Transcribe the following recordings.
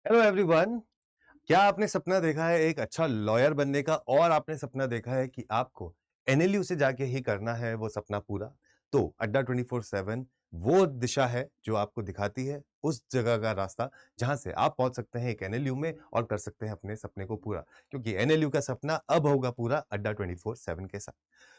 Hello everyone. क्या आपने सपना देखा है एक अच्छा लॉयर बनने का और आपने सपना देखा है कि आपको एनएलयू से जाके ही करना है वो सपना पूरा? तो अड्डा 24/7 वो दिशा है जो आपको दिखाती है उस जगह का रास्ता जहां से आप पहुंच सकते हैं एक एनएलयू में और कर सकते हैं अपने सपने को पूरा, क्योंकि एनएलयू का सपना अब होगा पूरा अड्डा 24/7 के साथ।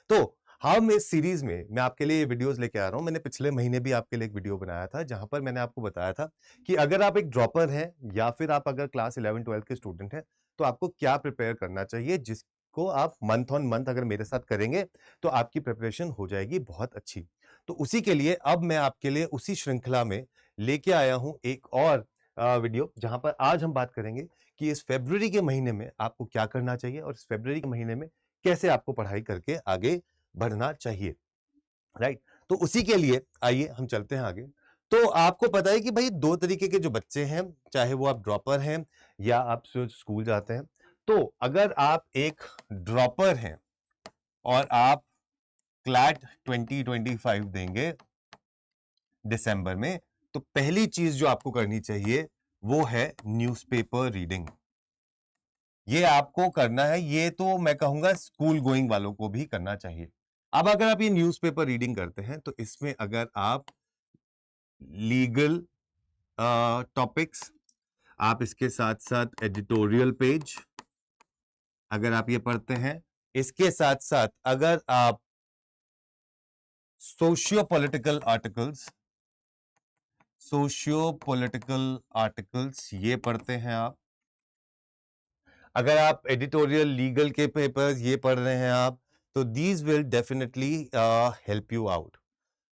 तो हम इस सीरीज में मैं आपके लिए वीडियोस लेके आ रहा हूं। मैंने पिछले महीने भी आपके लिए एक वीडियो बनाया था जहां पर मैंने आपको बताया था कि अगर आप एक ड्रॉपर हैं या फिर आप अगर क्लास 11-12 के स्टूडेंट हैं, तो आपको क्या प्रिपेयर करना चाहिए, जिसको आप मंथ ऑन मंथ अगर मेरे साथ करेंगे, तो आपकी प्रिपरेशन हो जाएगी बहुत अच्छी। तो उसी के लिए अब मैं आपके लिए उसी श्रृंखला में लेके आया हूं एक और वीडियो, जहां पर आज हम बात करेंगे कि इस फ़रवरी के महीने में आपको क्या करना चाहिए और इस फ़रवरी के महीने में कैसे आपको पढ़ाई करके आगे बढ़ना चाहिए। राइट? तो उसी के लिए आइए हम चलते हैं आगे। तो आपको पता है कि भाई 2 तरीके के जो बच्चे हैं, चाहे वो आप ड्रॉपर हैं या आप स्कूल जाते हैं। तो अगर आप एक ड्रॉपर हैं और आप क्लैट 2025 देंगे दिसंबर में, तो पहली चीज जो आपको करनी चाहिए वो है न्यूज़पेपर रीडिंग। ये आपको करना है, ये तो मैं कहूंगा स्कूल गोइंग वालों को भी करना चाहिए। अब अगर आप ये न्यूज़पेपर रीडिंग करते हैं तो इसमें अगर आप लीगल टॉपिक्स, आप इसके साथ साथ एडिटोरियल पेज अगर आप ये पढ़ते हैं, इसके साथ साथ अगर आप सोशियो पॉलिटिकल आर्टिकल्स, ये पढ़ते हैं आप, अगर आप एडिटोरियल लीगल के पेपर्स ये पढ़ रहे हैं आप, तो these will definitely help you out.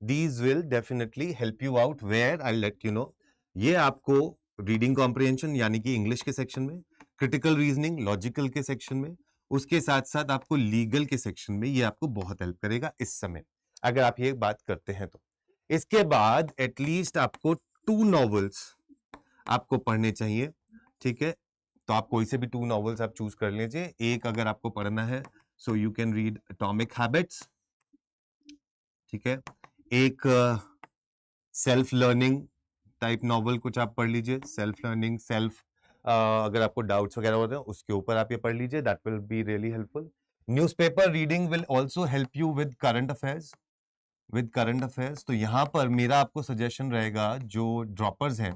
These will definitely help you out where I'll let you know। ये आपको रीडिंग कॉम्प्रिहेंशन यानी कि इंग्लिश के सेक्शन में, क्रिटिकल रीजनिंग लॉजिकल के सेक्शन में, उसके साथ साथ आपको लीगल के सेक्शन में ये आपको बहुत हेल्प करेगा इस समय, अगर आप ये बात करते हैं तो। इसके बाद एटलीस्ट आपको 2 नॉवेल्स आपको पढ़ने चाहिए। ठीक है, तो आप कोई से भी 2 नॉवेल्स आप चूज कर लीजिए। एक अगर आपको पढ़ना है, so you can read atomic habits. ठीक है, एक सेल्फ लर्निंग टाइप नॉवल कुछ आप पढ़ लीजिए। सेल्फ लर्निंग, अगर आपको डाउट्स वगैरह होते हैं उसके ऊपर आप ये पढ़ लीजिए, that will be really helpful. Newspaper reading will also help you with current affairs. तो यहां पर मेरा आपको सजेशन रहेगा जो ड्रॉपर्स हैं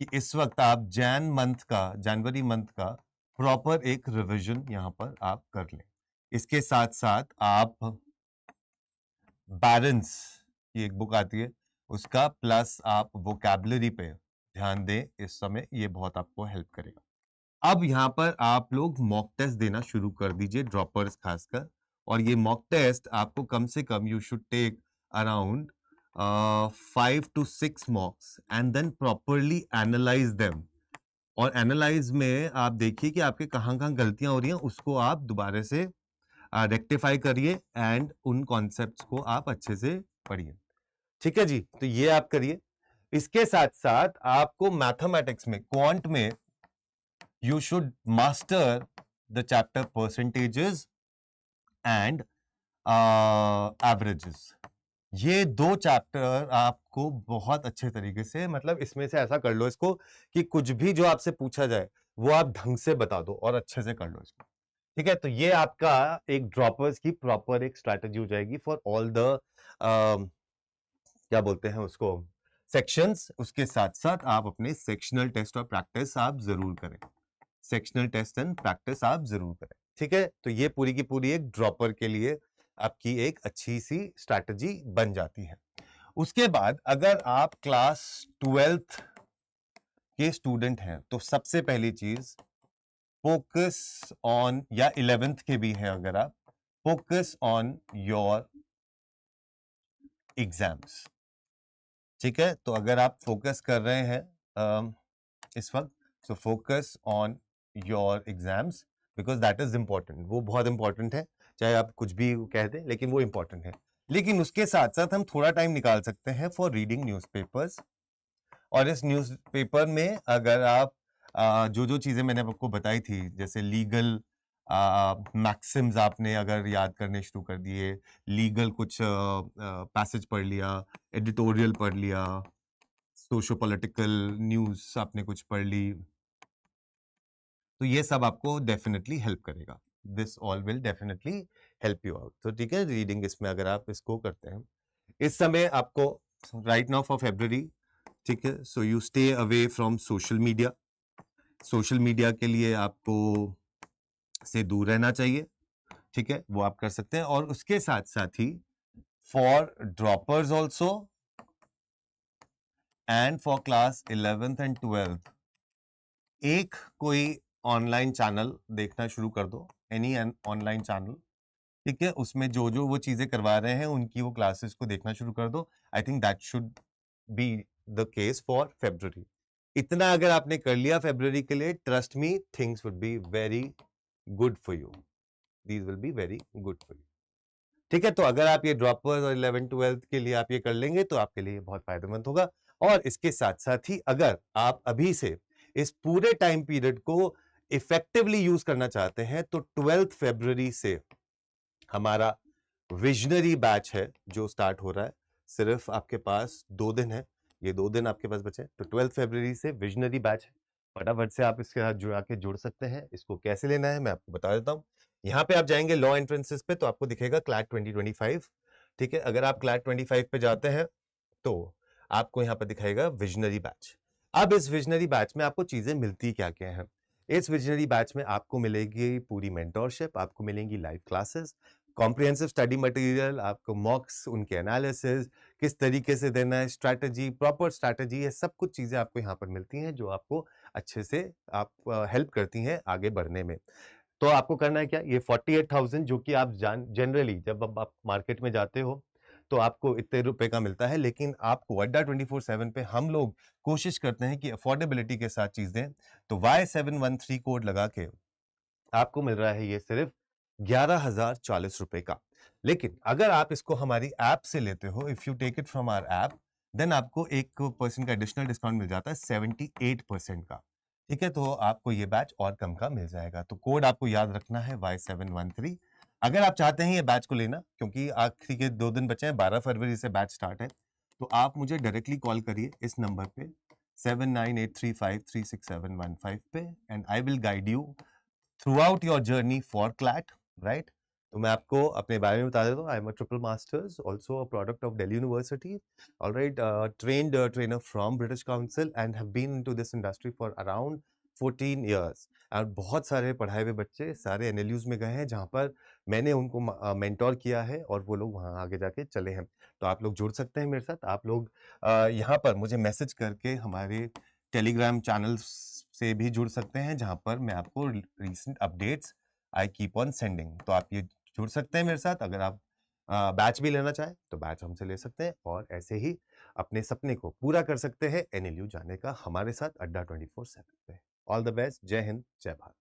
कि इस वक्त आप जनवरी मंथ का प्रॉपर एक रिवीजन यहां पर आप कर लें। इसके साथ साथ आप बैरेंस की एक बुक आती है उसका प्लस आप वोकैबुलरी पे ध्यान दें इस समय, ये बहुत आपको हेल्प करेगा। अब यहाँ पर आप लोग मॉक टेस्ट देना शुरू कर दीजिए, ड्रॉपर्स खासकर। और ये मॉक टेस्ट आपको कम से कम you should take around 5 to 6 mocks and then properly analyse them. और एनालाइज में आप देखिए कि आपके कहाँ कहाँ गलतियां हो रही हैं, उसको आप दोबारा से रेक्टिफाई करिए एंड उन कॉन्सेप्ट्स को आप अच्छे से पढ़िए। ठीक है जी, तो ये आप करिए। इसके साथ साथ आपको मैथमेटिक्स में, क्वांट में, you should master the chapter percentages and averages. ये 2 चैप्टर आपको बहुत अच्छे तरीके से, मतलब इसमें से ऐसा कर लो इसको कि कुछ भी जो आपसे पूछा जाए वो आप ढंग से बता दो और अच्छे से कर लो इसको। ठीक है, तो ये आपका एक ड्रॉपर्स की प्रॉपर एक स्ट्रैटेजी हो जाएगी फॉर ऑल द क्या बोलते हैं उसको, सेक्शंस। उसके साथ साथ आप अपने सेक्शनल टेस्ट और प्रैक्टिस आप जरूर करें। सेक्शनल टेस्ट एंड प्रैक्टिस आप जरूर करें। ठीक है, तो ये पूरी की पूरी एक ड्रॉपर के लिए आपकी एक अच्छी सी स्ट्रैटेजी बन जाती है। उसके बाद अगर आप क्लास 12th के स्टूडेंट हैं तो सबसे पहली चीज फोकस ऑन, या 11th के भी हैं अगर आप, फोकस ऑन योर एग्जाम्स। ठीक है, तो अगर आप फोकस कर रहे हैं इस वक्त, so focus on your exams because that is important. वो बहुत इंपॉर्टेंट है, चाहे आप कुछ भी कह दें लेकिन वो इंपॉर्टेंट है। लेकिन उसके साथ साथ हम थोड़ा टाइम निकाल सकते हैं फॉर रीडिंग न्यूज़पेपर्स। और इस न्यूज़पेपर में अगर आप जो जो चीजें मैंने आपको बताई थी, जैसे लीगल मैक्सिम्स आपने अगर याद करने शुरू कर दिए, लीगल कुछ पैसेज पढ़ लिया, एडिटोरियल पढ़ लिया, सोशो पॉलिटिकल न्यूज़ आपने कुछ पढ़ ली, तो ये सब आपको डेफिनेटली हेल्प करेगा। This all will definitely help you out. तो ठीक है, रीडिंग इसमें अगर आप इसको करते हैं इस समय आपको राइट नाउ फॉर फेब्रुअरी, ठीक है, so you stay away from social media. Social media के लिए आपको से दूर रहना चाहिए, ठीक है, वो आप कर सकते हैं। और उसके साथ साथ ही for droppers also and for class 11th and 12th एक कोई ऑनलाइन चैनल देखना शुरू कर दो, एनी ऑनलाइन चैनल, ठीक है, उसमें जो जो वो चीजें करवा रहे हैं उनकी वो क्लासेस को देखना शुरू कर दो। I think that should be the case for February. इतना अगर आपने कर लिया फेब्रुअरी के लिए, trust me, things would be very good for you, these will be very good for you. ठीक है, तो अगर आप ये ड्रॉपर्स और 11th-12th के लिए आप ये कर लेंगे तो आपके लिए बहुत फायदेमंद होगा। और इसके साथ साथ ही अगर आप अभी से इस पूरे टाइम पीरियड को इफेक्टिवली यूज करना चाहते हैं तो 12th फरवरी से हमारा विजनरी बैच है जो स्टार्ट हो रहा है। सिर्फ आपके पास 2 दिन है, ये 2 दिन आपके पास बचे, तो 12th फरवरी से विजनरी बैच है। फटाफट से आप इसके साथ जुड़ सकते हैं। इसको कैसे लेना है मैं आपको बता देता हूँ। यहाँ पे आप जाएंगे लॉ एंट्रेंसेस पे तो आपको दिखेगा क्लैट 2025, ठीक है। अगर आप क्लैट 25 पे जाते हैं तो आपको यहाँ पर दिखाएगा विजनरी बैच। अब इस विजनरी बैच में आपको चीजें मिलती क्या क्या है। इस विजनरी बैच में आपको मिलेगी पूरी मेंटोरशिप, आपको मिलेंगी live classes, comprehensive study material, आपको मॉक्स, उनके एनालिसिस, किस तरीके से देना है, स्ट्रैटेजी, प्रॉपर स्ट्रैटेजी, ये सब कुछ चीजें आपको यहाँ पर मिलती हैं जो आपको अच्छे से आप हेल्प करती हैं आगे बढ़ने में। तो आपको करना है क्या, ये 48,000 जो कि आप जनरली जब आप मार्केट में जाते हो तो आपको इतने रुपए का मिलता है, लेकिन आपको अड्डा 24/7 पे हम लोग कोशिश करते हैं कि अफोर्डेबिलिटी के साथ चीज दें। तो Y713 कोड लगा के आपको मिल रहा है ये सिर्फ 11,040 रुपए का। लेकिन अगर आप इसको हमारी ऐप से लेते हो, if you take it from our app, then आपको 1% का एडिशनल डिस्काउंट मिल जाता है 78% का। ठीक है, तो आपको ये बैच और कम का मिल जाएगा। तो कोड आपको याद रखना है Y713। अगर आप चाहते हैं ये बैच को लेना, क्योंकि आखिरी के 2 दिन बचे हैं, 12 फरवरी से बैच स्टार्ट है, तो आप मुझे डायरेक्टली कॉल करिए इस नंबर पे 7983536715 पे, and I will guide you throughout your journey for CLAT, right. तो मैं आपको अपने बारे में बता देता हूँ। I am a triple masters, also a product of Delhi university, alright, trained trainer from British council and have been into this industry for around 14 years. और बहुत सारे पढ़ाए हुए बच्चे सारे एनएलयूज में गए हैं जहाँ पर मैंने उनको मेंटोर किया है और वो लोग वहाँ आगे जाके चले हैं। तो आप लोग जुड़ सकते हैं मेरे साथ। आप लोग यहाँ पर मुझे मैसेज करके हमारे टेलीग्राम चैनल से भी जुड़ सकते हैं जहां पर मैं आपको recent updates I keep on sending. तो आप ये जुड़ सकते हैं मेरे साथ। अगर आप बैच भी लेना चाहें तो बैच हमसे ले सकते हैं और ऐसे ही अपने सपने को पूरा कर सकते हैं एनएलयू जाने का हमारे साथ अड्डा 24/7 पे। ऑल द बेस्ट, जय हिंद, जय भारत।